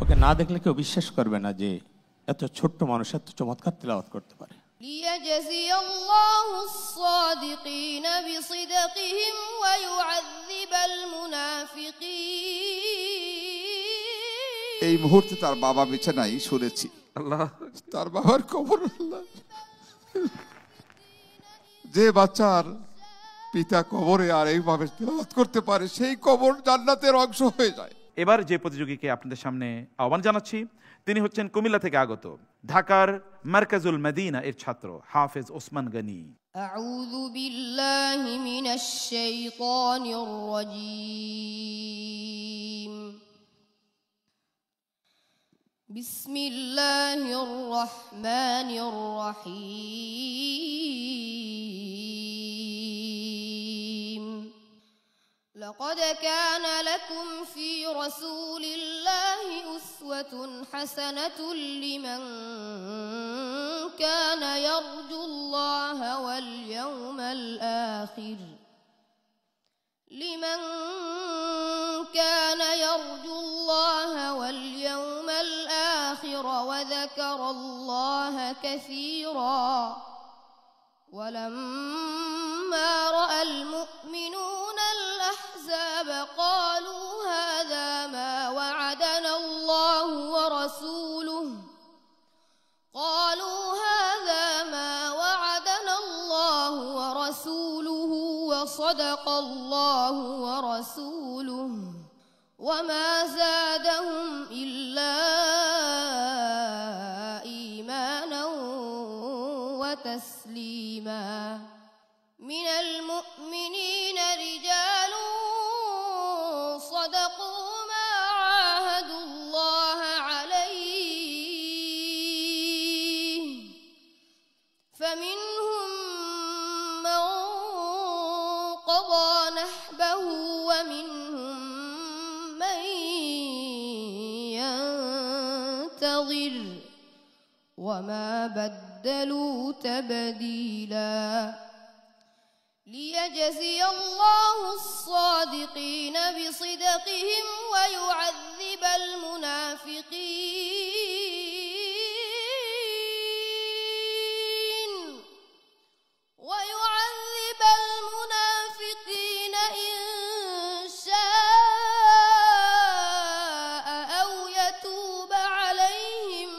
ওকে না দেখলে কেউ বিশ্বাস করবে না যে এত ছোট্ট মানুষ এত চমৎকার তিলাওয়াত করতে পারে। ليجزي الله الصادقين بصدقهم ويعذب المنافقين। এই মুহূর্তে তার বাবা বিছানায় শুনেছি, আল্লাহ, তার বাবার কবর আল্লাহ, যে বাচ্চার পিতা কবরে আর এইভাবে তিলাওয়াত করতে পারে সেই কবর জান্নাতের অংশ হয়ে যায়। এবার যে প্রতিযোগীকে আপনাদের সামনে আহ্বান জানাচ্ছি তিনি হচ্ছেন কুমিল্লা থেকে আগত ঢাকার মারকাজুল মদিনা এর ছাত্র হাফেজ ওসমান গনি। আউযু বিল্লাহি মিনাশ শাইতানির রাজীম। বিসমিল্লাহির রহমানির রহিম। لقد كان لكم في رسول الله أسوة حسنة لمن كان يرجو الله واليوم الآخر وذكر الله كثيرا ولما رأى المؤمنون الأحزاب قالوا هذا ما وعدنا الله ورسوله وصدق الله ورسوله وما زادهم إلا إيمانا وتسليما من المؤمنين رجال صدقوا ما عاهدوا الله عليه فمنهم من قضى نحبه ومنهم من ينتظر وما بدلوا تبديلا ليجزي الله الصادقين بصدقهم ويعذب المنافقين إن شاء أو يتوب عليهم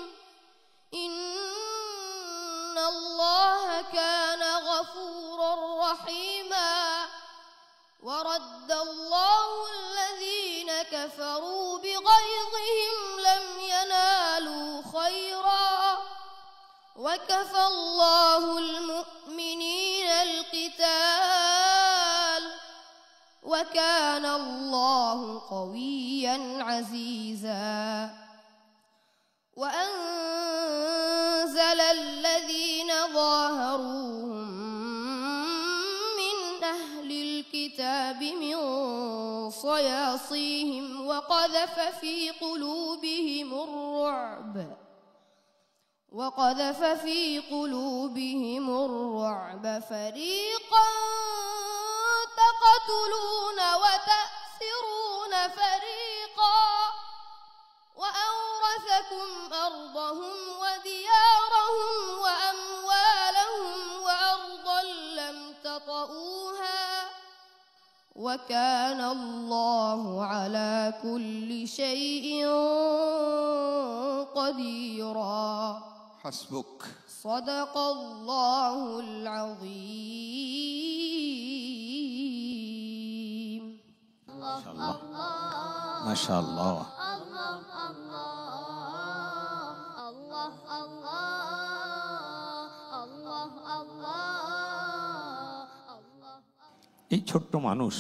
إن الله كان غفورا رحيما ورد الله الذين كفروا بغيظهم لم ينالوا خيرا وكفى الله المؤمنين القتال وكان الله قويا عزيزا وأنزل الذين ظاهروهم من أهل الكتاب من صياصيهم وقذف في قلوبهم الرعب فريقا تقتلون وتأسرون فريقا وأورثكم أرضهم وديارهم وأموالهم وأرضا لم تطئوها وكان الله على كل شيء قديرا حسبك صدق الله العظيم ما شاء الله এই ছোট্ট মানুষ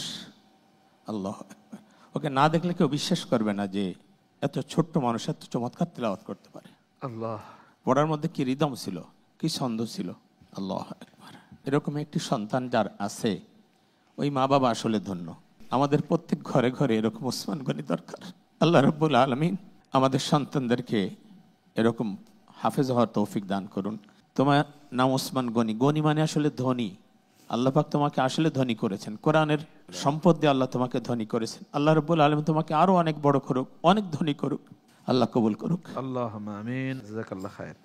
আল্লাহ আকবার, ওকে না দেখলে কেউ বিশ্বাস করবে না যে এত ছোট্ট মানুষ এত চমৎকার তিলাওয়াত করতে পারে। আল্লাহ, পড়ার মধ্যে কি রিদম ছিল, কি ছন্দ ছিল। আল্লাহ আকবার। এরকম একটি সন্তান যার আছে ওই মা বাবা আসলে ধন্য। আমাদের প্রত্যেক ঘরে ঘরে এরকম ওসমান গনি দরকার। আল্লাহ রাব্বুল আলামিন আমাদের সন্তানদেরকে এরকম হাফেজ হওয়ার তৌফিক দান করুন। তোমার নাম ওসমান গনি, গনি মানে আসলে ধনী। আল্লাহ পাক তোমাকে আসলে ধনী করেছেন, কোরআনের সম্পদ দিয়ে আল্লাহ তোমাকে ধনী করেছেন। আল্লাহ রাব্বুল আলামিন তোমাকে আরো অনেক বড় করুক, অনেক ধনী করুক। আল্লাহ কবুল করুক। আল্লাহুম্মা আমিন। জাযাকাল্লাহ খায়ের।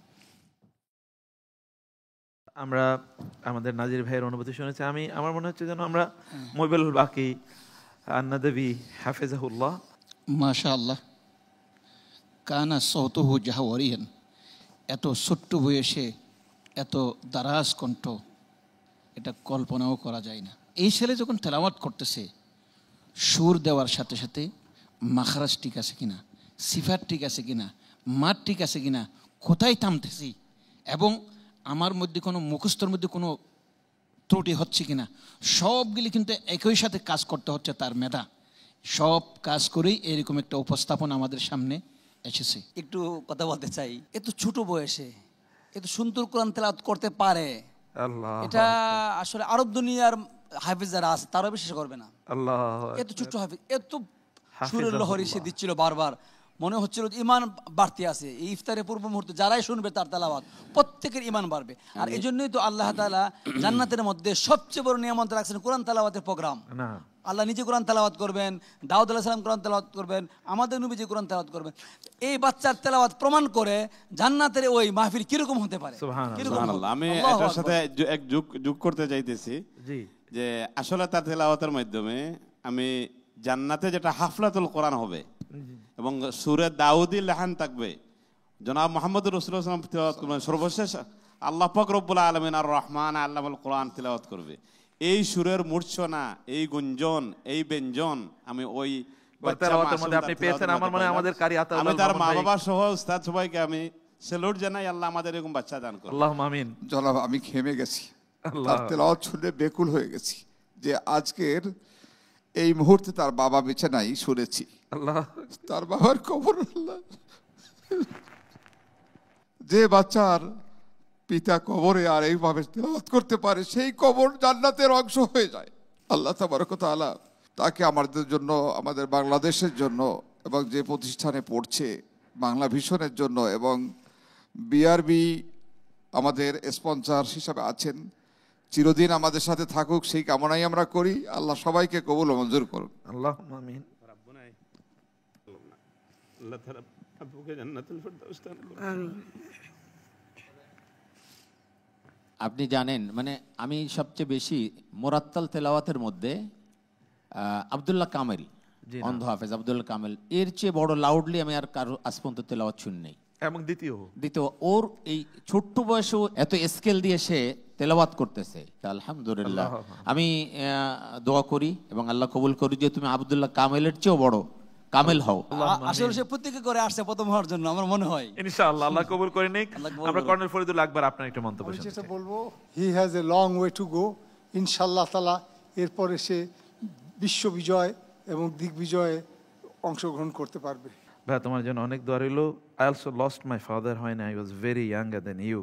আমরা আমাদের নাজির ভাইয়ের অনুভূতি শুনেছি। আমার মনে হচ্ছে যেন আমরা মুবিলুল বাকি আন-নাদবি হাফিজাহুল্লাহ। মাশাআল্লাহ, কানা সৌতুহু জাহওয়ারিয়ান, এত ছোট্ট বয়সে এত দারাজ কণ্ঠ, এটা কল্পনাও করা যায় না। এই ছেলে যখন তেলাওয়াত করতেছে, সুর দেওয়ার সাথে সাথে মাখরাজ ঠিক আছে কিনা, সিফাত ঠিক আছে কিনা, মাত ঠিক আছে কিনা, কোথায় থামতেছি এবং আমার মধ্যে কোনো মুখস্থর মধ্যে কোনো ত্রুটি হচ্ছে কিনা, সবগুলি কিন্তু একই সাথে কাজ করতে হচ্ছে তার মেধা। সব কাজ করেই এরকম একটা উপস্থাপন আমাদের সামনে এসেছে। একটু কথা বলতে চাই, এত ছোট বয়সে এত সুন্দর কোরআন তেলাওয়াত করতে পারে, আল্লাহ, এটা আসলে আরব দুনিয়ার হাফিজ যারা আছে তারা বিশ্বাস করবে না। আল্লাহ, এত ছোট হাফিজ, এত সুরের লহরী সে দিচ্ছিল বারবার, মনে হচ্ছিল ইমান বাড়তে আছে। এই ইফতারের পূর্ব মুহূর্তে যারাই শুনবে তার তেলাওয়াত প্রত্যেকের ইমান বাড়বে। আর এই জন্যই তো আল্লাহ তাআলা জান্নাতের মধ্যে সবচেয়ে বড় নিয়ামত রাখছেন কোরআন তেলাওয়াতের প্রোগ্রাম। আল্লাহ নিজে কোরআন তেলাওয়াত করবেন, দাউদ আলাইহিস সালাম কোরআন তেলাওয়াত করবেন, আমাদের নবী যে কোরআন তেলাওয়াত করবেন। এই বাচ্চার তেলাওয়াত প্রমাণ করে জান্নাতের ওই মাহফিল কিরকম হতে পারে। সুবহানাল্লাহ। আমি এটার সাথে এক যোগ করতে চাইতেছি যে আসলে তার তেলাওয়াতের মাধ্যমে আমি জান্নাতে যেটা হাফলাতুল কোরআন হবে এবং সূরা দাউদি লেহান থাকবে, জনাব মুহাম্মদ রাসূলুল্লাহ সাল্লাল্লাহু আলাইহি ওয়াসাল্লাম তেলাওয়াত করবেন, সর্বশেষ আল্লাহ পাক রব্বুল আলামিন আর রহমান আল্লামাল কোরআন তেলাওয়াত করবে। এই সুরের মূর্ছনা, এই গুঞ্জন, এই ব্যঞ্জন আমি ওই তেলাওয়াতের মধ্যে আপনি পেয়েছেন। আমার মনে হয় আমাদের কারি আতা আমি তার মা বাবা সহ উস্তাদ সবাইকে আমি স্যালুট জানাই। আল্লাহ আমাদের এরকম বাচ্চা দান করুন। আল্লাহুম্মা আমিন। জনাব, আমি খেমে গেছি, তার তেলাওয়াত শুনে বেকুল হয়ে গেছি যে আজকের এই মুহূর্তে তার বাবা বেঁচে নাই, শুনেছি আল্লাহ, তার বাবার কবর। আল্লাহ, যে বাচ্চার পিতা কবরে আর এইভাবে তেলাওয়াত করতে পারে, সেই কবর জান্নাতের অংশ হয়ে যায়। আল্লাহ তাবারক ওয়া তাআলা তাকে আমাদের জন্য, আমাদের বাংলাদেশের জন্য এবং যে প্রতিষ্ঠানে পড়ছে বাংলা ভিশনের জন্য এবং বিআরবি আমাদের স্পন্সর হিসাবে আছেন, চিরদিন আমাদের সাথে থাকুক সেই কামনাই আমরা করি। আল্লাহ সবাইকে কবুল ও মঞ্জুর করুন। আল্লাহুম্মা আমিন। আল্লাহ তাআলা আব্বুকে জান্নাতুল ফেরদাউস দান করুন। আমিন। আপনি জানেন, মানে আমি সবচেয়ে বেশি মোরাত্তাল তেলাওয়াতের মধ্যে আব্দুল্লাহ কামেল, অন্ধ হাফেজ আব্দুল্লাহ কামেল, এর চেয়ে বড় লাউডলি আমি আর কারো আজ পর্যন্ত তেলাওয়াত শুনি নাই। এবং দ্বিতীয় ওর এই ছোট্ট বয়সেও এত স্কেল দিয়ে সে তেলাওয়াত করতেছে, আলহামদুলিল্লাহ। আমি দোয়া করি এবং আল্লাহ কবুল করি যে তুমি আব্দুল্লাহ কামেলের চেয়েও বড় কামেল হও। আসলে সে প্রত্যেকে করে আসছে প্রথম হওয়ার জন্য, আমার মনে হয়। ইনশাআল্লাহ আল্লাহ কবুল করে নিক। আমরা কর্নেল ফরিদুল আকবর, আপনার একটা মন্তব্য আমি যেটা শুনতে চাই। বলবো, he has a long way to go. ইনশাআল্লাহ তাআলা এরপরে সে বিশ্ব বিজয় এবং দিগ্বিজয়ে অংশগ্রহণ করতে পারবে। ভাই, তোমার জন্য অনেক দোয়া রইল। I also lost my father when I was very younger than you.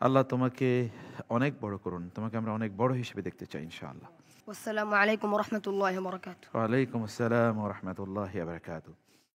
আল্লাহ তোমাকে অনেক বড় করুন, তোমাকে আমরা অনেক বড় হিসেবে দেখতে চাই ইনশাআল্লাহ। والسلام عليكم ورحمة الله وبركاته. ওয়া আলাইকুম আসসালাম ওয়া রাহমাতুল্লাহি ওয়া বারাকাতুহু।